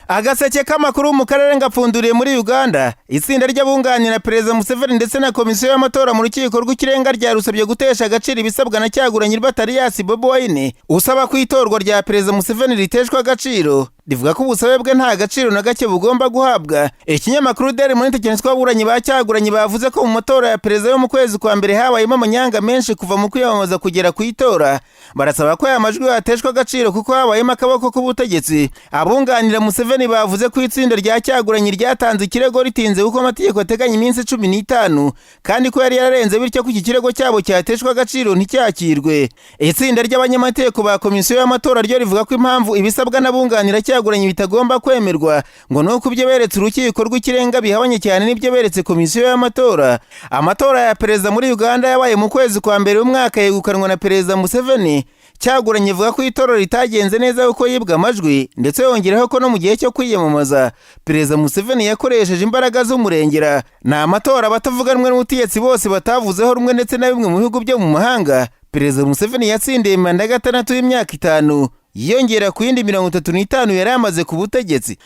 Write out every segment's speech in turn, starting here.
Agaseke k'amakuru mu karere ngapfunduriye muri Uganda, itsinda ry'abunganira Perezida Museveni ndetse na komisiyo y'amatora mu rukiko rw'ikirenga ryarusabye gutesha agaciro ibisabwa na Kyagulanyi Batarias Bobi Wine usaba ko itorwa rya Perezida Museveni riteshwa agaciro. Rivuga ko ubusabe bwe nta gaciro na gake bugomba guhabwa. Ikinyamakuru Daily Monitor cyanditswe ababuranyi ba Kyagulanyi bavuze ko mu matora ya perezida yo mu kwezi kwa mbere habayemo amanyanga menshi kuva mu kwiyamamaza kugera ku itora. Barasaba ko aya majwi yateshwa agaciro kuko habayemo akaboko k'ubutegetsi. Abunganira Museveni bavuze ko itsinda rya Kyagulanyi ryatanze ikirego ritinze kuko amategeko ateganya iminsi 15 kandi ko yari yararenze bityo ko iki kirego cyabo cyateshwa agaciro nticyakirwe. Itsinda ry'abanyamategeko ba komisiyo y'amatora ryo rivuga ko impamvu ibisabwa n'abunganira Kyagulanyi bitagomba kwemerwa ngo nuko ibyo beretse urukiko rw'ikirenga bihabanye cyane n'ibyo beretse komisiyo y'amatora. Amatora ya perezida muri Uganda yabaye mu kwezi kwa mbere w'umwaka yegukanwa na Perezida Museveni. Kyagulanyi ivuga ko itora ritagenze neza uko yibwa amajwi ndetse yongeraho ko no mu gihe cyo kwiyamamaza Perezida Museveni yakoresheje imbaraga z'umurengera. Ni amatora batavuganwe n'ubutegetsi bose batavuzeho rumwe ndetse na bimwe mu bihugu byo mu mahanga. Perezida Museveni yatsindiye manda ya 6 y'imyaka 5 yiyongera ku yindi 35 yari amaze ku butegetsi.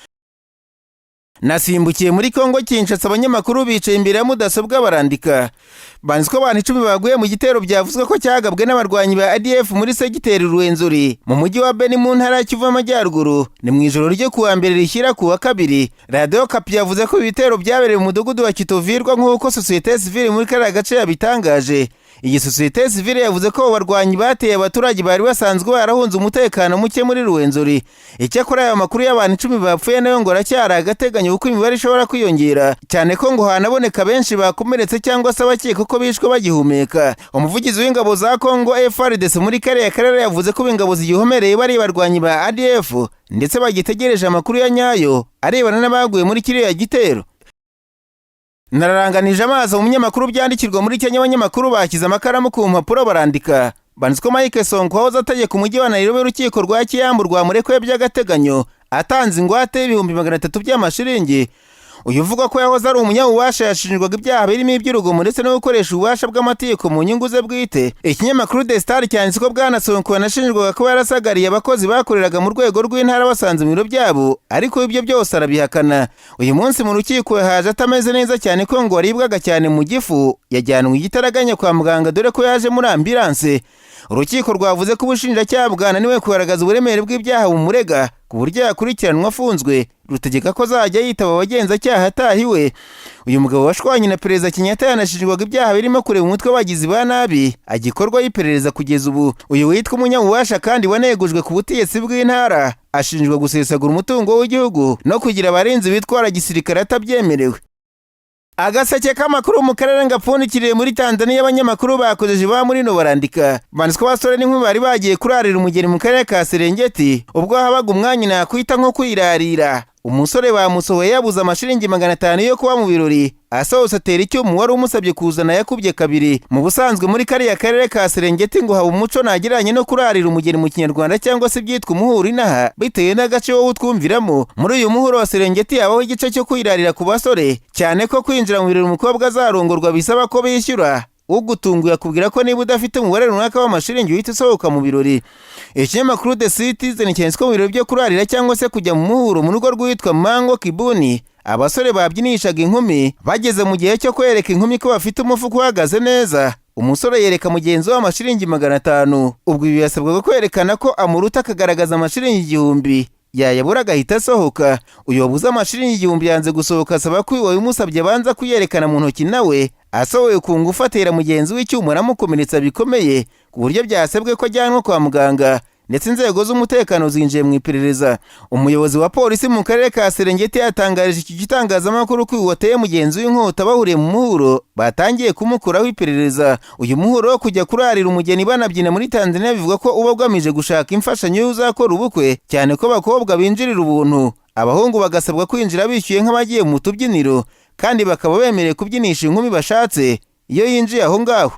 Nasimbukiye muri Kongo Kinshasa, abanyamakuru bicaye imbere ya mudasobwa barandika. Banditswe abantu 10 baguye mu gitero byavuzwe ko cyagabwe n'abarwanyi ba ADF muri segiteri Rwenzori mu mujyi wa Beni mu ntara ya Kivu y'Amajyaruguru. Ni mu ijoro ryo kuwa mbere rishyira kuwa kabiri. Radio Okapi yavuze ko ibitero byabereye mu mudugudu wa Kitovirwa nk'uko societe civile muri kariya gace yabitangaje. Iyi societe civile yavuze ko abarwanyi bateye abaturage bari basanzwe barahunze umutekano muke muri Rwenzori. Icyakora aya makuru y'abantu 10 bapfuye nayo ngo aracyari agateganyo kuko imibare ishobora kwiyongera cyane ko ngo hanaboneka benshi bakomeretse cyangwa se abakeka ko bishwe bagihumeka. Umuvugizi w'ingabo za Kongo FARDC muri kariya karere yavuze ko ingabo zigihomereye bari barwanyi ba ADF ndetse bagitegereje amakuru ya nyayo arebana n'abaguye muri kiriya gitero. Nararanganije amazi umunyamakuru byandikirwa muri Kenya, abanyamakuru bakiza amakaramu ku mpapuro barandika. Banditswe Mike Sonko wahoze ategeka umujyi wa Nairobi urukiko rwa Kiyambu rwamurekuye by'agateganyo atanze ingwate y'ibihumbi 300 by'amashiringi. Uyu uvuga ko yahoze ari umunyabubasha yashinjwaga ibyaha birimo iby'urugomo ndetse no gukoresha ububasha bw'amategeko mu nyungu ze bwite. Ikinyamakuru The Star cyanditse ko Bwana Sonko yanashinjwaga ko yarasagariye abakozi bakoreraga mu rwego rw'intara basanze mu biro byabo, ariko ibyo byose arabihakana. Uyu munsi mu rukiko yahaje atameze neza cyane ko ngo aribwaga cyane mu gifu, yajyanwe igitaraganya kwa muganga dore ko yaje muri ambulance. Urukiko rwavuze ko ubushinjacyaha bwananiwe kugaragaza uburemere bw'ibyaha bumurega ku buryo yakurikiranwa afunzwe, rutegeka ko azajya yitaba abagenzacyaha atahiwe. Uyu mugabo washwanye na Perezida Kenyatta yanashinjwaga ibyaha birimo kureba umutwe w'abagizi ba nabi agikorwa y'iperereza kugeza ubu. Uyu witwa umunyabubasha kandi wanegujwe ku butegetsi bw'intara ashinjwa gusesagura umutungo w'igihugu no kugira abarinzi bitwara gisirikare atabyemerewe. Agaseke k'amakuru mu karere ngapfundikiriye muri Tanzania, abanyamakuru bakojeje ba muri no barandika. Banditswe abasore n'inkumi bari bagiye kurarira umugeni mu karere ka Serengeti ubwo habaga umwanya nakwita nko kwirarira. Umusore bamusohoye yabuze amashiringi 500 yo kuba mu birori, asohose atera icyuma wari umusabye kuzana yakubye kabiri. Mu busanzwe muri kariya karere ka Serengeti ngo haba umuco nagiranye no kurarira umugeni mu Kinyarwanda cyangwa se byitwa umuhuro inaha bitewe n'agace wowe utwumviramo. Muri uyu muhuro wa Serengeti habaho igice cyo kwirarira ku basore, cyane ko kwinjira mu birori umukobwa azarongorwa bisaba ko bishyura. Ugutunguye akubwira ko niba udafite umubare runaka w'amashiringi uhita usohoka mu birori. Ikinyamakuru The Citizen cyanditswe mu birori byo kurarira cyangwa se kujya mu muhuro mu rugo rwitwa Mango Kibuni. Abasore babyinishaga inkumi bageze mu gihe cyo kwereka inkumi ko bafite umufuko uhagaze neza. Umusore yereka mugenzi we amashiringi 500. Ubwo ibi yasabwaga kwerekana ko amuruta akagaragaza amashiringi 1000. Yayabura agahita asohoka. Uyu wabuze amashiringi 1000 yanze gusohoka asaba ko uwo umusabye banza kuyerekana mu ntoki nawe asohoye ku ngufu atera mugenzi w'icyuma aramukomeretsa bikomeye ku buryo byasabwe ko ajyanwa kwa muganga ndetse inzego z'umutekano zinjiye mu iperereza. Umuyobozi wa polisi mu karere ka Serengeti yatangarije iki gitangazamakuru ko wateye mugenzi w'inkota bahuriye mu muhuro batangiye kumukuraho iperereza. Uyu muhuro wo kujya kurarira umugeni banabyina muri Tanzania bivuga ko uba ugamije gushaka imfashanyo y'uzakora ubukwe, cyane ko abakobwa binjirira ubuntu, abahungu bagasabwa kwinjira bishyuye nk'abagiye mu tubyiniro kandi bakaba bemerewe kubyinisha inkumi bashatse iyo yinjiye aho ngaho.